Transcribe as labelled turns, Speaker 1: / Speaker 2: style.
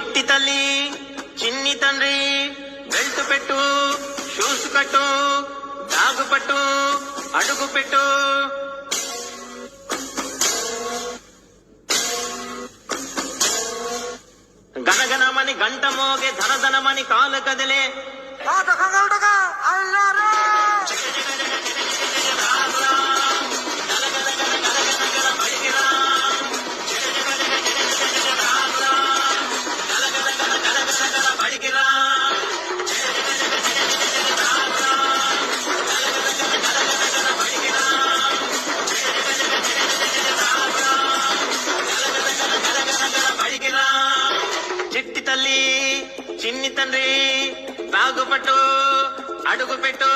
Speaker 1: చిట్టి తల్లి చిన్ని తండ్రి బెల్ట్ పెట్టు, షూస్ కట్టు, బ్యాగు పట్టు, అడుగు పెట్టు. గనగనమని గంట మోగే, ధనధనమని కాలు కదిలే, చిట్టి తల్లి చిన్ని తండ్రి బాగుపట్టు, అడుగు పెట్టు.